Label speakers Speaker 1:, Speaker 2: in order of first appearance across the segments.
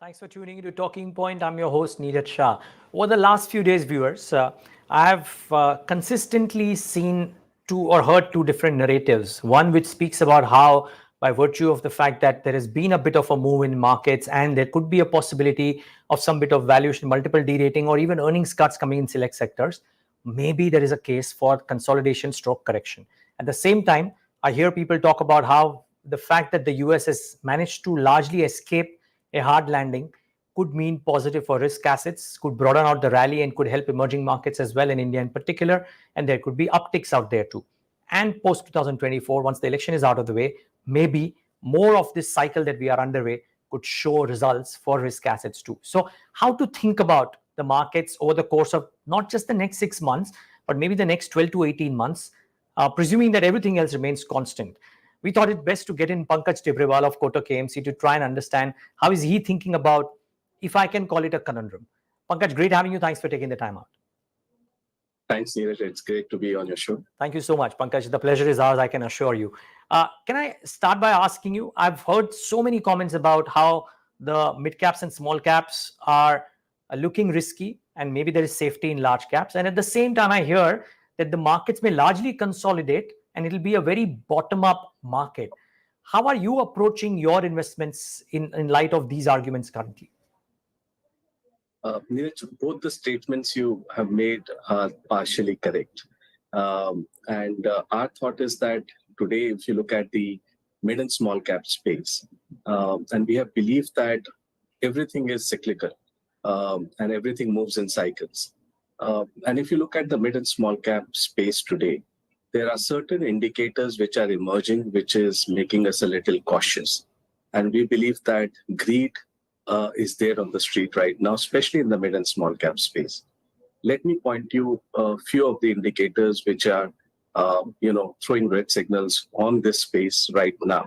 Speaker 1: Thanks for tuning into Talking Point. I'm your host, Neeraj Shah. Over the last few days, viewers, I have consistently seen two or heard two different narratives. One which speaks about how, by virtue of the fact that there has been a bit of a move in markets and there could be a possibility of some bit of valuation, multiple derating, or even earnings cuts coming in select sectors, maybe there is a case for consolidation stroke correction. At the same time, I hear people talk about how the fact that the US has managed to largely escape a hard landing could mean positive for risk assets, could broaden out the rally, and could help emerging markets as well, in India in particular. And there could be upticks out there too. And post 2024, once the election is out of the way, maybe more of this cycle that we are underway could show results for risk assets too. So, how to think about the markets over the course of not just the next 6 months, but maybe the next 12 to 18 months, presuming that everything else remains constant. We thought it best to get in Pankaj Tibrewal of Kotak AMC to try and understand how is he thinking about, if I can call it a conundrum. Pankaj, great having you. Thanks for taking the time out.
Speaker 2: Thanks, Neeraj. It's great to be on your show.
Speaker 1: Thank you so much, Pankaj. The pleasure is ours, I can assure you. Can I start by asking you? I've heard so many comments about how the mid caps and small caps are looking risky, and maybe there is safety in large caps. And at the same time, I hear that the markets may largely consolidate and it'll be a very bottom up market. How are you approaching your investments in light of these arguments currently?
Speaker 2: Neeraj, both the statements you have made are partially correct. And our thought is that today, if you look at the mid and small cap space, and we have believed that everything is cyclical and everything moves in cycles. And if you look at the mid and small cap space today, there are certain indicators which are emerging, which is making us a little cautious. And we believe that greed is there on the street right now, especially in the mid and small cap space. Let me point you a few of the indicators which are, throwing red signals on this space right now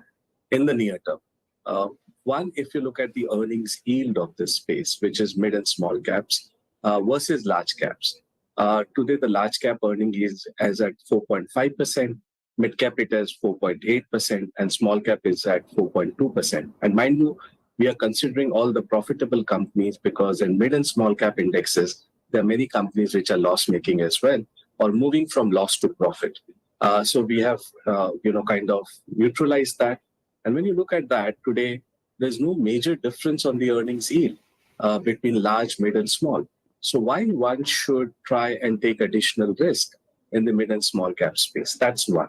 Speaker 2: in the near term. One, if you look at the earnings yield of this space, which is mid and small caps versus large caps. Today, the large cap earning is at 4.5%, mid cap it is 4.8%, and small cap is at 4.2%. And mind you, we are considering all the profitable companies because in mid and small cap indexes, there are many companies which are loss making as well or moving from loss to profit. So we have, kind of neutralized that. And when you look at that today, there's no major difference on the earnings yield between large, mid, and small. So why one should try and take additional risk in the mid and small cap space? That's one.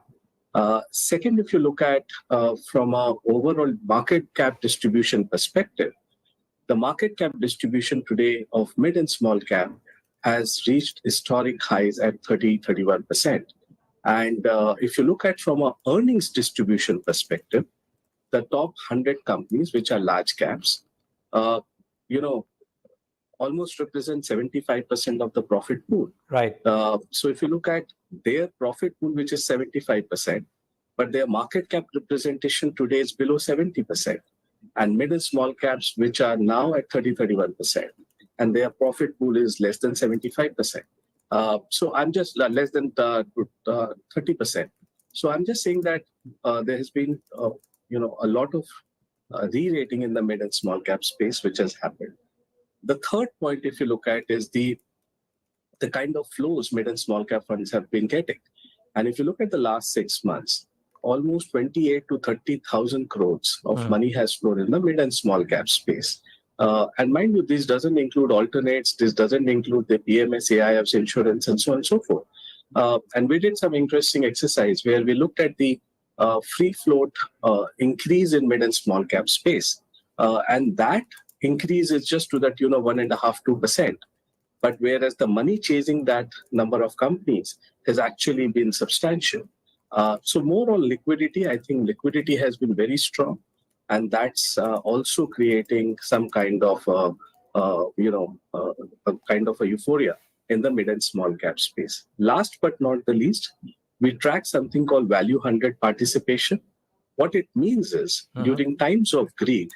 Speaker 2: Second, if you look at from an overall market cap distribution perspective, the market cap distribution today of mid and small cap has reached historic highs at 31%. And if you look at from an earnings distribution perspective, the top 100 companies, which are large caps, almost represent 75% of the profit pool.
Speaker 1: Right.
Speaker 2: So if you look at their profit pool, which is 75%, but their market cap representation today is below 70%. And mid and small caps, which are now at 31%, and their profit pool is less than 75%. So I'm just less than 30%. So I'm just saying that there has been, a lot of re-rating in the mid and small cap space, which has happened. The third point, if you look at, is the kind of flows mid and small cap funds have been getting. And if you look at the last 6 months, almost 28 to 30,000 crores of money has flowed in the mid and small cap space. And mind you, this doesn't include alternates, this doesn't include the PMS, AIFs, insurance, and so on and so forth. And we did some interesting exercise where we looked at the free float increase in mid and small cap space. And that increase is just to that, 1.5%, 2%. But whereas the money chasing that number of companies has actually been substantial. So more on liquidity, I think liquidity has been very strong. And that's also creating some kind of, a kind of a euphoria in the mid and small cap space. Last but not the least, we track something called value 100 participation. What it means is during times of greed,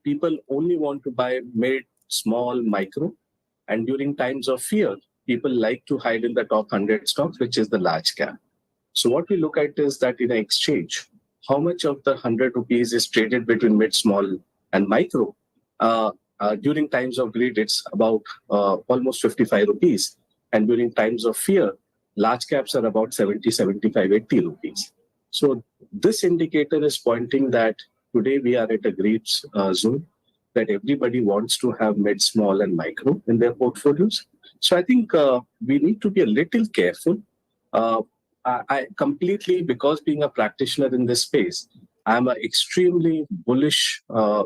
Speaker 2: people only want to buy mid, small, micro. And during times of fear, people like to hide in the top 100 stocks, which is the large cap. So what we look at is that in an exchange, how much of the 100 rupees is traded between mid, small, and micro, During times of greed, it's about almost 55 rupees. And during times of fear, large caps are about 70, 75, 80 rupees. So this indicator is pointing that today we are at a great zone, that everybody wants to have mid, small, and micro in their portfolios. So I think we need to be a little careful. Uh, I completely, because being a practitioner in this space, I'm a extremely bullish, over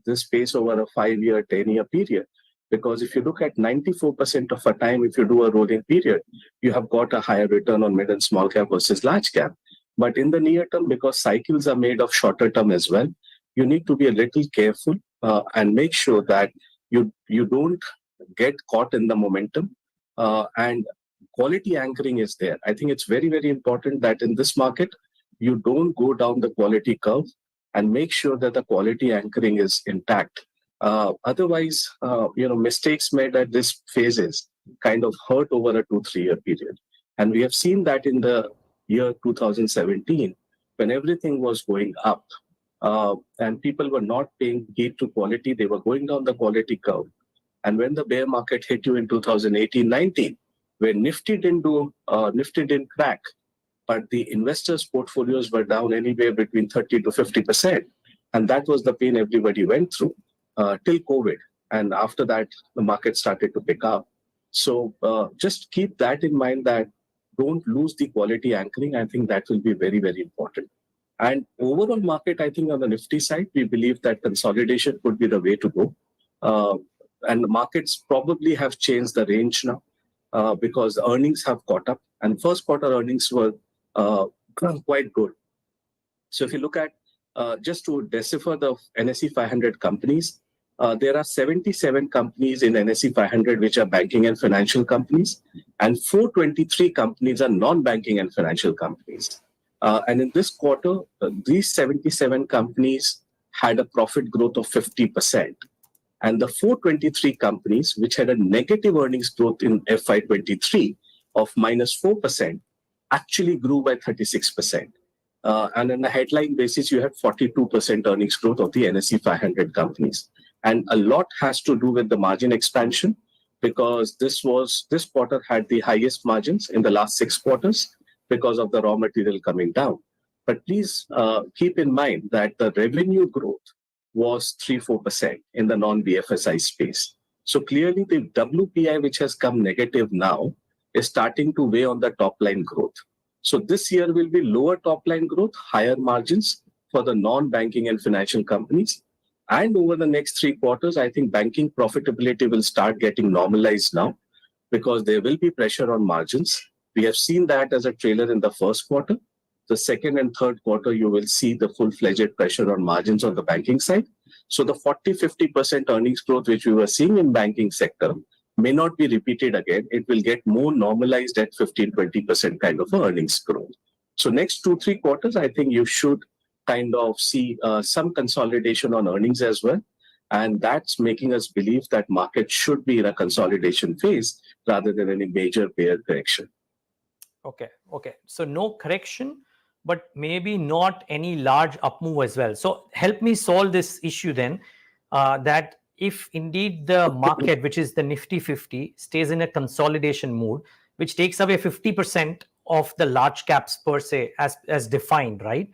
Speaker 2: this space over a 5-year, 10-year period. Because if you look at 94% of the time, if you do a rolling period, you have got a higher return on mid and small cap versus large cap. But in the near term, because cycles are made of shorter term as well, you need to be a little careful and make sure that you don't get caught in the momentum. And quality anchoring is there. I think it's very, very important that in this market, you don't go down the quality curve and make sure that the quality anchoring is intact. Otherwise, mistakes made at this phases kind of hurt over a 2-3 year period. And we have seen that in the year 2017, when everything was going up and people were not paying heed to quality, they were going down the quality curve. And when the bear market hit you in 2018-19, where Nifty didn't crack, but the investors' portfolios were down anywhere between 30 to 50%. And that was the pain everybody went through till COVID. And after that, the market started to pick up. So just keep that in mind, that don't lose the quality anchoring. I think that will be very, very important. And overall market, I think on the Nifty side, we believe that consolidation could be the way to go. And the markets probably have changed the range now because the earnings have caught up. And first quarter earnings were quite good. So if you look at, just to decipher the NSE 500 companies, there are 77 companies in NSE 500 which are banking and financial companies, and 423 companies are non-banking and financial companies. And in this quarter, these 77 companies had a profit growth of 50%. And the 423 companies, which had a negative earnings growth in FY23 of minus 4%, actually grew by 36%. And on a headline basis, you had 42% earnings growth of the NSE 500 companies. And a lot has to do with the margin expansion, because this quarter had the highest margins in the last 6 quarters because of the raw material coming down. But please keep in mind that the revenue growth was 3-4% in the non-BFSI space. So clearly the WPI, which has come negative now, is starting to weigh on the top line growth. So this year will be lower top line growth, higher margins for the non-banking and financial companies. And over the next 3 quarters, I think banking profitability will start getting normalized now, because there will be pressure on margins. We have seen that as a trailer in the first quarter. The second and third quarter, you will see the full-fledged pressure on margins on the banking side. So the 40-50% earnings growth which we were seeing in banking sector may not be repeated again. It will get more normalized at 15-20% kind of earnings growth. So next 2-3 quarters, I think you should kind of see some consolidation on earnings as well. And that's making us believe that market should be in a consolidation phase rather than any major bear correction.
Speaker 1: Okay. So no correction, but maybe not any large up move as well. So help me solve this issue then, that if indeed the market, which is the Nifty 50, stays in a consolidation mood, which takes away 50% of the large caps per se as defined, right?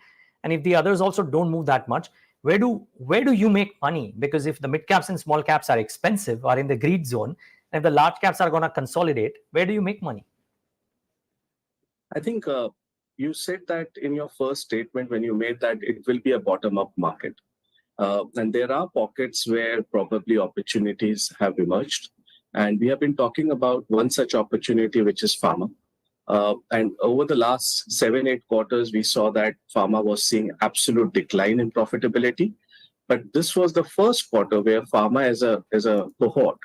Speaker 1: And if the others also don't move that much, where do you make money? Because if the mid caps and small caps are expensive, are in the greed zone, and if the large caps are going to consolidate, where do you make money?
Speaker 2: I think you said that in your first statement when you made that it will be a bottom-up market. And there are pockets where probably opportunities have emerged. And we have been talking about one such opportunity, which is pharma. And over the last 7-8 quarters, we saw that pharma was seeing absolute decline in profitability. But this was the first quarter where pharma as a cohort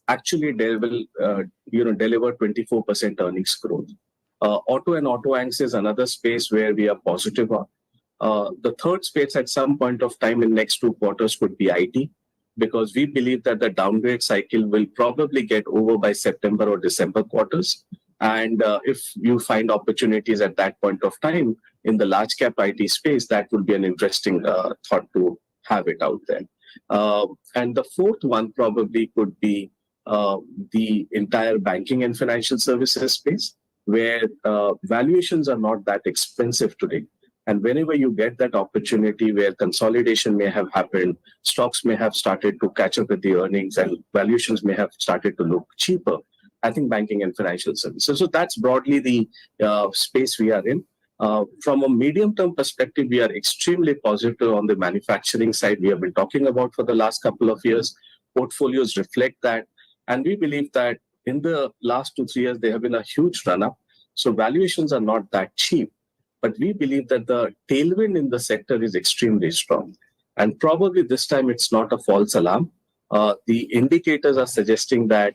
Speaker 2: actually delivered 24% earnings growth. Auto and auto anchors is another space where we are positive on. The third space at some point of time in next 2 quarters could be IT, because we believe that the downgrade cycle will probably get over by September or December quarters. And if you find opportunities at that point of time in the large cap IT space, that would be an interesting thought to have it out there. And the fourth one probably could be the entire banking and financial services space, where valuations are not that expensive today. And whenever you get that opportunity where consolidation may have happened, stocks may have started to catch up with the earnings and valuations may have started to look cheaper, I think banking and financial services. So that's broadly the space we are in. From a medium-term perspective, we are extremely positive on the manufacturing side. We have been talking about for the last couple of years. Portfolios reflect that. And we believe that in the last 2-3 years, there have been a huge run-up. So valuations are not that cheap. But we believe that the tailwind in the sector is extremely strong. And probably this time it's not a false alarm. The indicators are suggesting that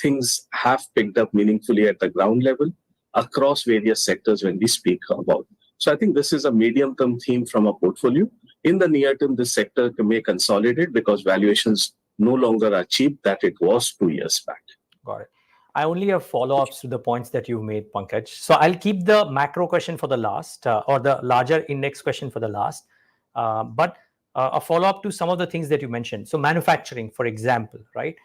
Speaker 2: things have picked up meaningfully at the ground level across various sectors when we speak about. So I think this is a medium-term theme from a portfolio. In the near term, this sector may consolidate because valuations no longer are cheap that it was 2 years back.
Speaker 1: Got it. I only have follow-ups to the points that you made, Pankaj. So I'll keep the macro question for the last, or the larger index question for the last. But a follow-up to some of the things that you mentioned. So manufacturing, for example, right?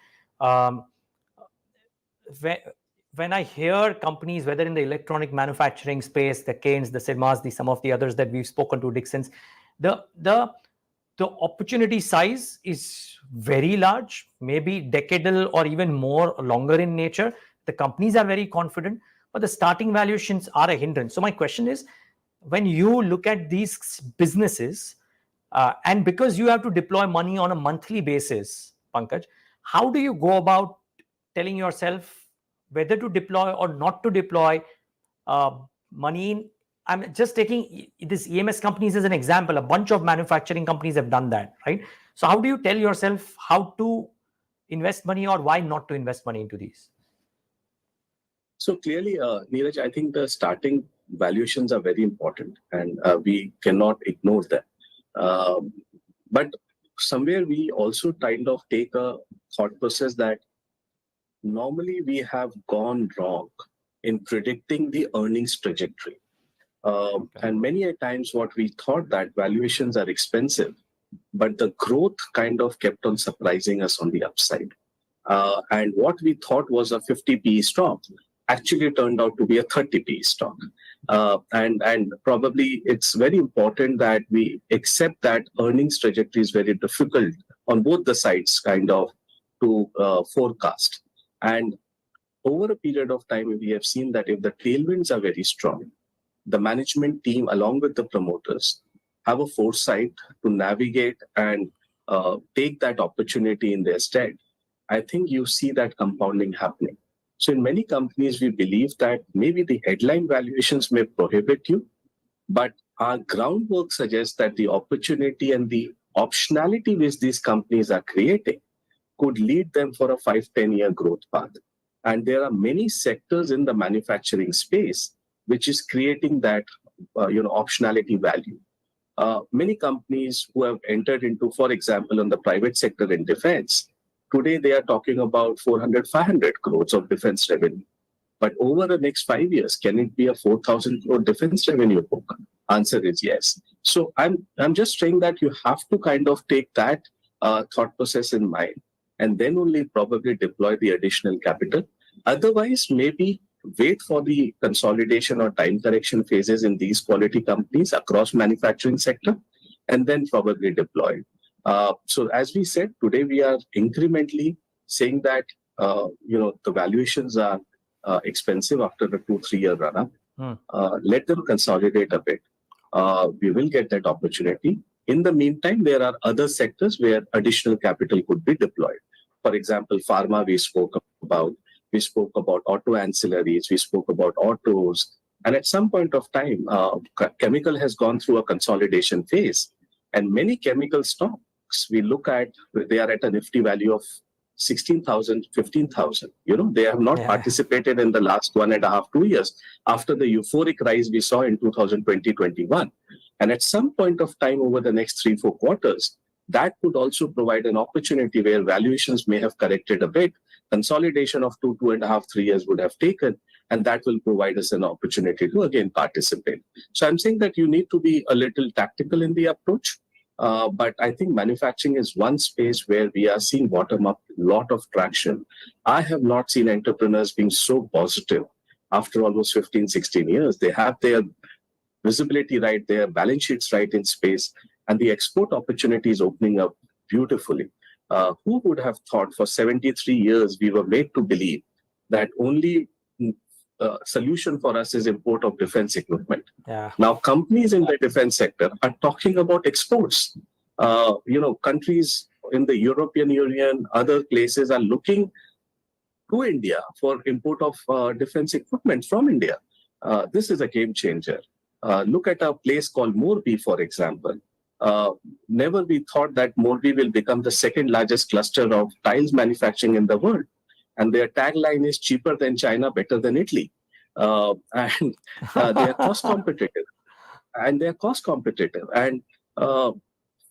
Speaker 1: When I hear companies, whether in the electronic manufacturing space, the Keynes, the Sigmas, some of the others that we've spoken to, Dixons, the opportunity size is very large, maybe decadal or even more longer in nature. The companies are very confident, but the starting valuations are a hindrance. So my question is, when you look at these businesses, and because you have to deploy money on a monthly basis, Pankaj, how do you go about telling yourself whether to deploy or not to deploy money in? I'm just taking this EMS companies as an example. A bunch of manufacturing companies have done that, right? So how do you tell yourself how to invest money or why not to invest money into these?
Speaker 2: So clearly, Neeraj, I think the starting valuations are very important and we cannot ignore them. But somewhere we also kind of take a thought process that normally we have gone wrong in predicting the earnings trajectory. And many a times what we thought that valuations are expensive, but the growth kind of kept on surprising us on the upside. And what we thought was a 50 PE stock actually turned out to be a 30 PE stock. And probably it's very important that we accept that earnings trajectory is very difficult on both the sides kind of to forecast. And over a period of time, we have seen that if the tailwinds are very strong, the management team, along with the promoters, have a foresight to navigate and take that opportunity in their stead. I think you see that compounding happening. So in many companies, we believe that maybe the headline valuations may prohibit you, but our groundwork suggests that the opportunity and the optionality which these companies are creating could lead them for a 5-10 year growth path. And there are many sectors in the manufacturing space which is creating that optionality value. Many companies who have entered into, for example, on the private sector in defense, today they are talking about 400, 500 crores of defense revenue. But over the next 5 years, can it be a 4,000 crore defense revenue book? Answer is yes. So I'm just saying that you have to kind of take that thought process in mind and then only probably deploy the additional capital. Otherwise, maybe wait for the consolidation or time correction phases in these quality companies across manufacturing sector and then probably deploy. So as we said, today we are incrementally saying that, the valuations are expensive after the 2-3 year run-up. Let them consolidate a bit. We will get that opportunity. In the meantime, there are other sectors where additional capital could be deployed. For example, pharma we spoke about auto ancillaries, we spoke about autos. And at some point of time, chemical has gone through a consolidation phase. And many chemical stocks we look at, they are at a Nifty value of 16,000, 15,000. They have not participated in the last 1.5, 2 years after the euphoric rise we saw in 2020-21. And at some point of time over the next 3-4 quarters, that could also provide an opportunity where valuations may have corrected a bit. Consolidation of 2.5, 3 years would have taken, and that will provide us an opportunity to again participate. So I'm saying that you need to be a little tactical in the approach. But I think manufacturing is one space where we are seeing bottom up lot of traction. I have not seen entrepreneurs being so positive after almost 15, 16 years. They have their visibility right there, balance sheets right in space, and the export opportunity is opening up beautifully. Who would have thought for 73 years we were made to believe that only solution for us is import of defense equipment?
Speaker 1: Yeah.
Speaker 2: Now, companies in the defense sector are talking about exports. Countries in the European Union, other places are looking to India for import of defense equipment from India. This is a game changer. Look at a place called Morbi, for example. Never we thought that Morbi will become the second largest cluster of tiles manufacturing in the world. And their tagline is cheaper than China, better than Italy. And they are cost competitive. And uh,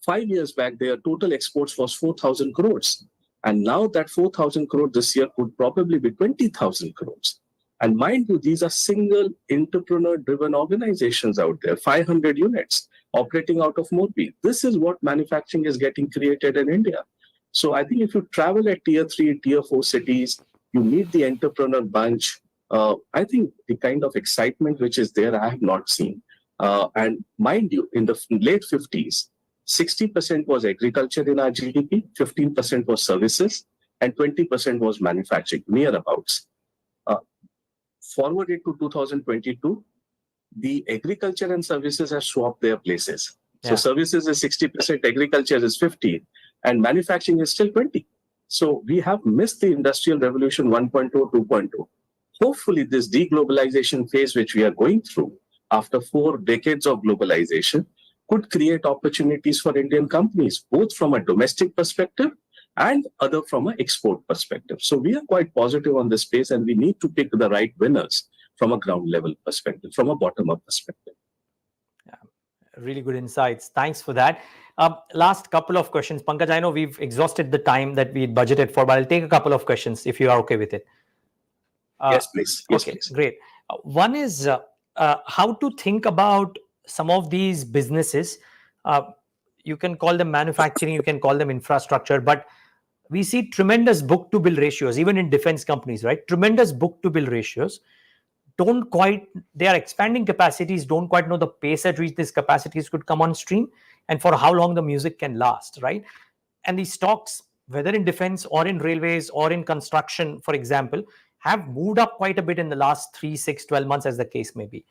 Speaker 2: 5 years back, their total exports was 4,000 crores. And now that 4,000 crores this year could probably be 20,000 crores. And mind you, these are single entrepreneur-driven organizations out there, 500 units operating out of Morbi. This is what manufacturing is getting created in India. So I think if you travel at tier 3, tier 4 cities, you meet the entrepreneur bunch. I think the kind of excitement which is there, I have not seen. And mind you, in the late 50s, 60% was agriculture in our GDP, 15% was services, and 20% was manufacturing, near abouts. Uh, Forward it to 2022, the agriculture and services have swapped their places. So
Speaker 1: Yeah.
Speaker 2: services is 60%, agriculture is 50, and manufacturing is still 20. So we have missed the industrial revolution 1.0, 2.0. Hopefully, this deglobalization phase which we are going through after 4 decades of globalization could create opportunities for Indian companies, both from a domestic perspective and other from an export perspective. So we are quite positive on this space, and we need to pick the right winners from a ground level perspective, from a bottom up perspective.
Speaker 1: Really good insights. Thanks for that. Last couple of questions. Pankaj, I know we've exhausted the time that we budgeted for, but I'll take a couple of questions if you are okay with it.
Speaker 2: Yes, please. Yes,
Speaker 1: Okay,
Speaker 2: please.
Speaker 1: great. One is how to think about some of these businesses. You can call them manufacturing, you can call them infrastructure, but we see tremendous book to bill ratios, even in defense companies, right? Tremendous book to bill ratios. They are expanding capacities, don't quite know the pace at which these capacities could come on stream and for how long the music can last, right? And these stocks, whether in defense or in railways or in construction, for example, have moved up quite a bit in the last 3, 6, 12 months, as the case may be.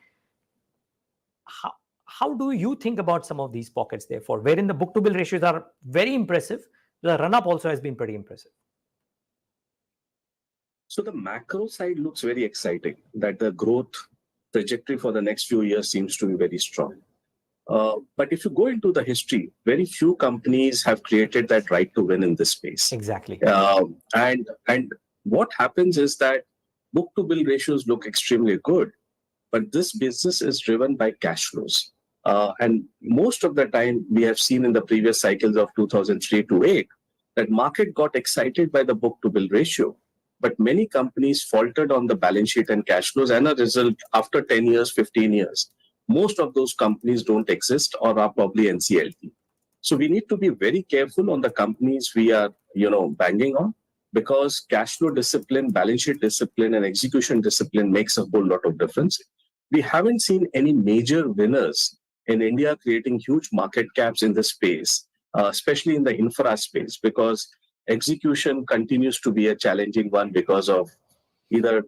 Speaker 1: How do you think about some of these pockets, therefore, wherein the book to bill ratios are very impressive? The run up also has been pretty impressive.
Speaker 2: So the macro side looks very exciting, that the growth trajectory for the next few years seems to be very strong. But if you go into the history, very few companies have created that right to win in this space.
Speaker 1: Exactly.
Speaker 2: And what happens is that book to bill ratios look extremely good, but this business is driven by cash flows. And most of the time, we have seen in the previous cycles of 2003 to 8 that market got excited by the book to bill ratio, but many companies faltered on the balance sheet and cash flows. And a result, after 10 years, 15 years, most of those companies don't exist or are probably NCLT. So we need to be very careful on the companies we are, banging on, because cash flow discipline, balance sheet discipline, and execution discipline makes a whole lot of difference. We haven't seen any major winners in India creating huge market caps in this space, especially in the infra space, because execution continues to be a challenging one because of either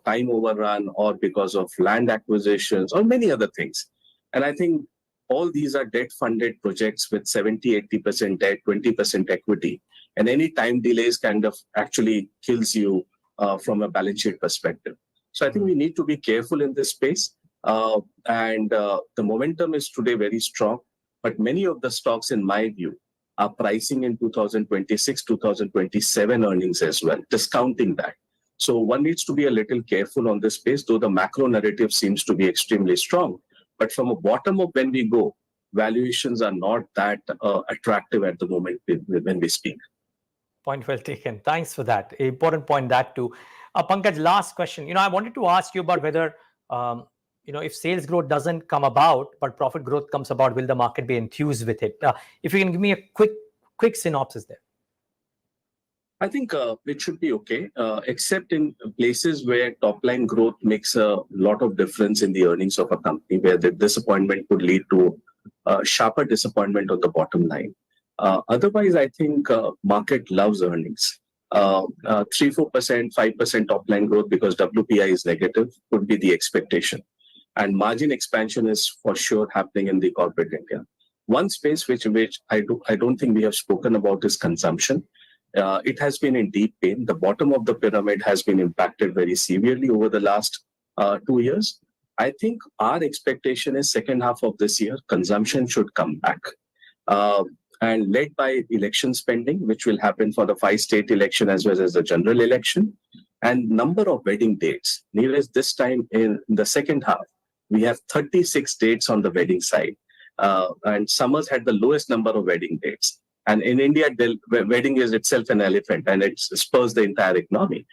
Speaker 2: time overrun or because of land acquisitions or many other things. And I think all these are debt funded projects with 70-80% debt, 20% equity, and any time delays kind of actually kills you from a balance sheet perspective. So I think we need to be careful in this space. And the momentum is today very strong, but many of the stocks, in my view, are pricing in 2026, 2027 earnings as well, discounting that. So one needs to be a little careful on this space, though the macro narrative seems to be extremely strong. But from a bottom up, when we go, valuations are not that attractive at the moment when we speak.
Speaker 1: Point well taken. Thanks for that. Important point that too. Pankaj, last question. I wanted to ask you about whether if sales growth doesn't come about, but profit growth comes about, will the market be enthused with it? If you can give me a quick synopsis there.
Speaker 2: I think it should be okay, except in places where top line growth makes a lot of difference in the earnings of a company, where the disappointment could lead to sharper disappointment on the bottom line. Otherwise, I think market loves earnings. 3-4%, 5% top line growth because WPI is negative would be the expectation, and margin expansion is for sure happening in the corporate India. One space which I don't think we have spoken about is consumption. It has been in deep pain. The bottom of the pyramid has been impacted very severely over the last 2 years. I think our expectation is second half of this year, consumption should come back. And led by election spending, which will happen for the 5-state election as well as the general election, and number of wedding dates. Neeraj, this time in the second half, we have 36 dates on the wedding side. And summers had the lowest number of wedding dates. And in India, the wedding is itself an elephant, and it spurs the entire economy.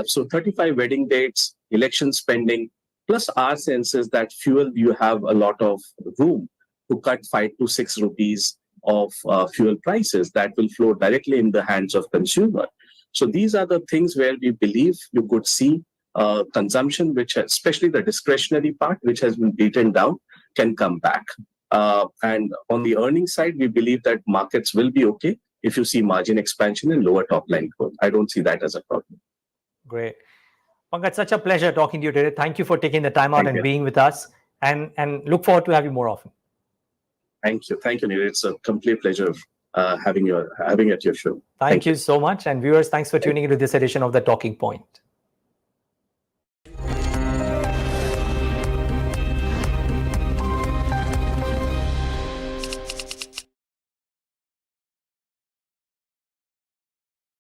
Speaker 2: So 35 wedding dates, election spending, plus our sense is that fuel, you have a lot of room to cut 5 to 6 rupees of fuel prices that will flow directly in the hands of consumer. So these are the things where we believe you could see consumption, which especially the discretionary part, which has been beaten down, can come back. And on the earnings side, we believe that markets will be okay if you see margin expansion and lower top line growth. I don't see that as a problem.
Speaker 1: Great. Pankaj, such a pleasure talking to you today. Thank you for taking the time out and being with us, and look forward to have you more often.
Speaker 2: Thank you. Thank you, Neeraj. It's a complete pleasure having at your show.
Speaker 1: Thank you so much. And viewers, thanks for tuning into this edition of The Talking Point.